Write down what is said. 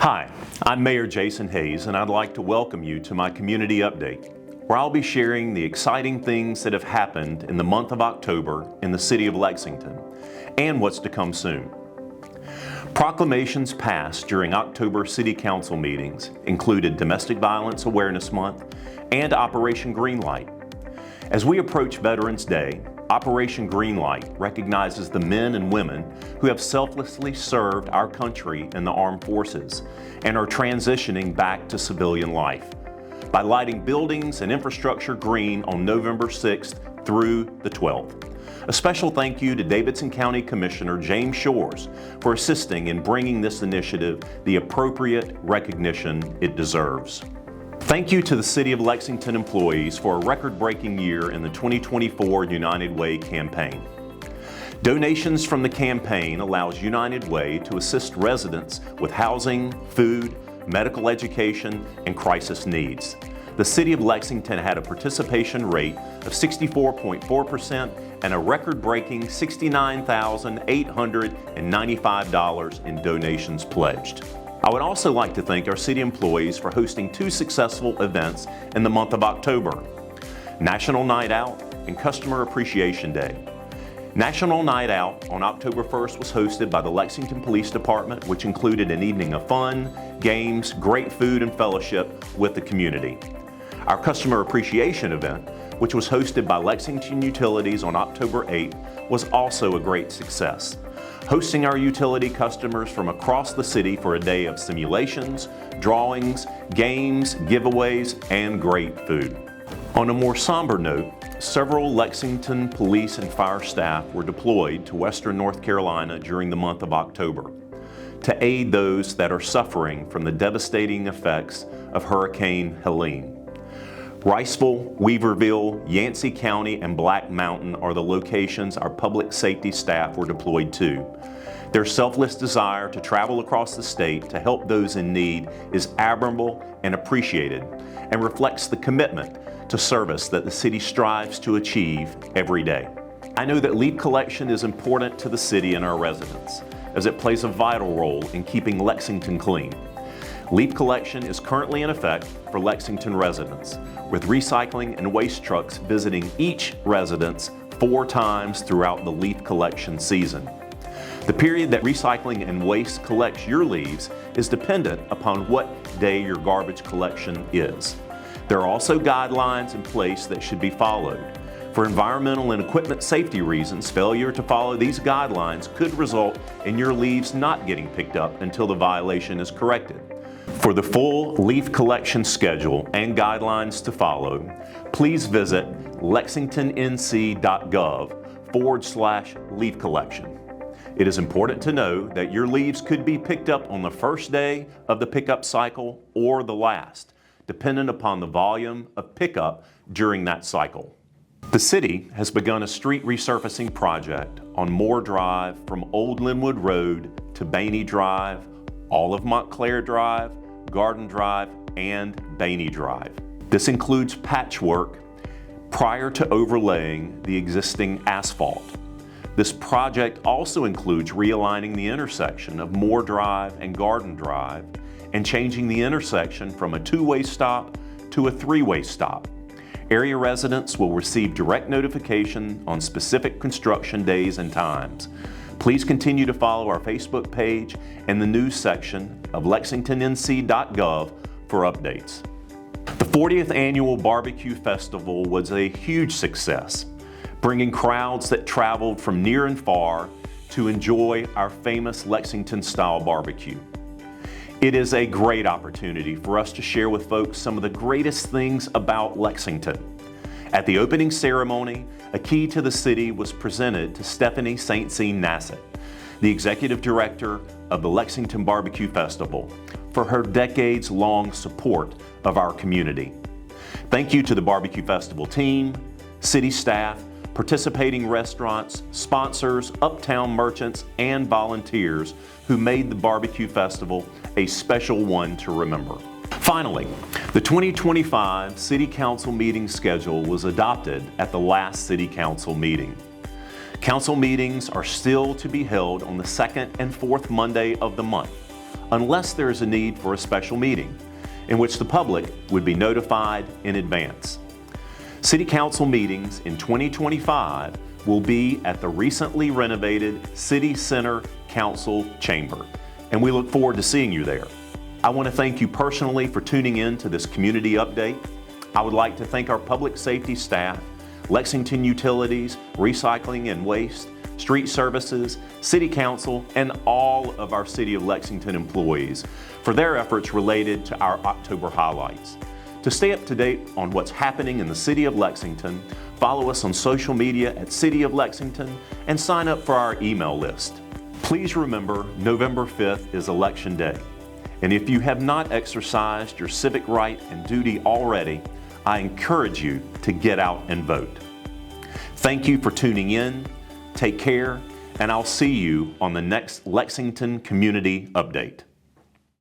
Hi, I'm Mayor Jason Hayes, and I'd like to welcome you to my community update, where I'll be sharing the exciting things that have happened in the month of October in the City of Lexington and what's to come soon. Proclamations passed during October City Council meetings included Domestic Violence Awareness Month and Operation Greenlight. As we approach Veterans Day, Operation Greenlight recognizes the men and women who have selflessly served our country in the armed forces and are transitioning back to civilian life by lighting buildings and infrastructure green on November 6th through the 12th. A special thank you to Davidson County Commissioner James Shores for assisting in bringing this initiative the appropriate recognition it deserves. Thank you to the City of Lexington employees for a record-breaking year in the 2024 United Way campaign. Donations from the campaign allows United Way to assist residents with housing, food, medical education, and crisis needs. The City of Lexington had a participation rate of 64.4% and a record-breaking $69,895 in donations pledged. I would also like to thank our city employees for hosting two successful events in the month of October: National Night Out and Customer Appreciation Day. National Night Out on October 1st was hosted by the Lexington Police Department, which included an evening of fun, games, great food, and fellowship with the community. Our Customer Appreciation event, which was hosted by Lexington Utilities on October 8th, was also a great success, hosting our utility customers from across the city for a day of simulations, drawings, games, giveaways, and great food. On a more somber note, several Lexington police and fire staff were deployed to Western North Carolina during the month of October to aid those that are suffering from the devastating effects of Hurricane Helene. Riceville, Weaverville, Yancey County, and Black Mountain are the locations our public safety staff were deployed to. Their selfless desire to travel across the state to help those in need is admirable and appreciated, and reflects the commitment to service that the city strives to achieve every day. I know that leaf collection is important to the city and our residents, as it plays a vital role in keeping Lexington clean. Leaf collection is currently in effect for Lexington residents, with recycling and waste trucks visiting each residence 4 times throughout the leaf collection season. The period that recycling and waste collects your leaves is dependent upon what day your garbage collection is. There are also guidelines in place that should be followed. For environmental and equipment safety reasons, failure to follow these guidelines could result in your leaves not getting picked up until the violation is corrected. For the full leaf collection schedule and guidelines to follow, please visit lexingtonnc.gov/leaf collection. It is important to know that your leaves could be picked up on the first day of the pickup cycle or the last, dependent upon the volume of pickup during that cycle. The city has begun a street resurfacing project on Moore Drive from Old Linwood Road to Bainey Drive, all of Montclair Drive, Garden Drive, and Bainey Drive. This includes patchwork prior to overlaying the existing asphalt. This project also includes realigning the intersection of Moore Drive and Garden Drive and changing the intersection from a 2-way stop to a 3-way stop. Area residents will receive direct notification on specific construction days and times. Please continue to follow our Facebook page and the news section of lexingtonnc.gov for updates. The 40th Annual Barbecue Festival was a huge success, bringing crowds that traveled from near and far to enjoy our famous Lexington-style barbecue. It is a great opportunity for us to share with folks some of the greatest things about Lexington. At the opening ceremony, a key to the city was presented to Stephanie St. Cyr Nassett, the Executive Director of the Lexington Barbecue Festival, for her decades-long support of our community. Thank you to the Barbecue Festival team, city staff, participating restaurants, sponsors, uptown merchants, and volunteers who made the Barbecue Festival a special one to remember. Finally, the 2025 City Council meeting schedule was adopted at the last City Council meeting. Council meetings are still to be held on the second and fourth Monday of the month. unless there is a need for a special meeting, in which the public would be notified in advance. City Council meetings in 2025 will be at the recently renovated City Center Council Chamber, and we look forward to seeing you there. I want to thank you personally for tuning in to this community update. I would like to thank our public safety staff, Lexington Utilities, Recycling and Waste, Street Services, City Council, and all of our City of Lexington employees for their efforts related to our October highlights. To stay up to date on what's happening in the City of Lexington, follow us on social media at City of Lexington and sign up for our email list. Please remember, November 5th is Election Day. And if you have not exercised your civic right and duty already, I encourage you to get out and vote. Thank you for tuning in. Take care, and I'll see you on the next Lexington Community Update.